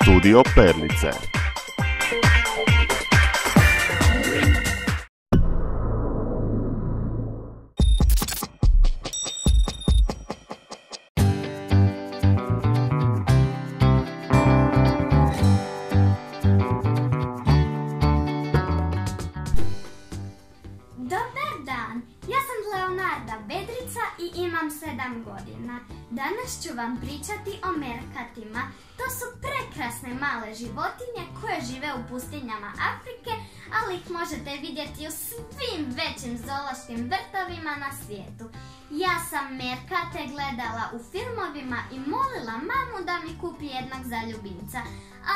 Studio Perlice. Dobar dan, ja sam Leonarda Bedrica i imam 7 godina. Danas ću vam pričati o merkatima. To su prekrasne male životinje koje žive u pustinjama Afrike, ali ih možete vidjeti u svim većim zoološkim vrtovima na svijetu. Ja sam merkate gledala u filmovima i molila mamu da mi kupi jednog za ljubimca,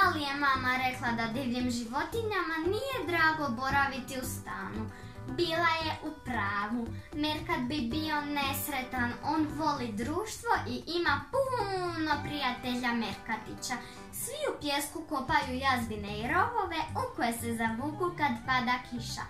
ali je mama rekla da divljim životinjama nije drago boraviti u stanu. Bila je u pravu. Merkat bi bio nesretan, on voli društvo i ima puno prijatelja merkatića. Svi u pijesku kopaju jazbine i rovove u koje se zavuku kad pada kiša.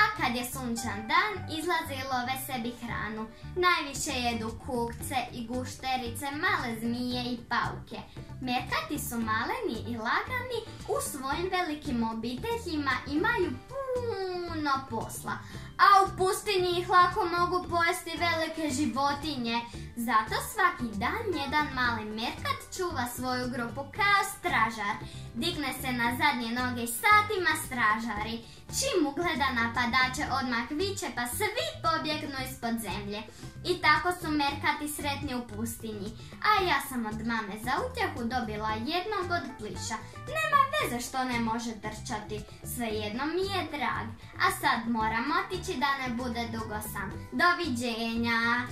A kad je sunčan dan, izlaze i love sebi hranu. Najviše jedu kukce i gušterice, male zmije i pauke. Merkati su maleni i lagani, u svojim velikim obiteljima imaju puno posla. A u pustinji ih lako mogu pojesti velike životinje. Zato svaki dan jedan mali merkat čuva svoju grupu kao stražar. Digne se na zadnje noge i satima stražari. Čim ugleda napadače odmah viče pa svi pobjegnu ispod zemlje. I tako su merkati sretni u pustinji. A ja sam od mame za utjehu dobila jednog od pliša. Nema veze što ne može trčati, svejedno mi je drag. A sad moram otići da ne bude dugo sam. Doviđenja!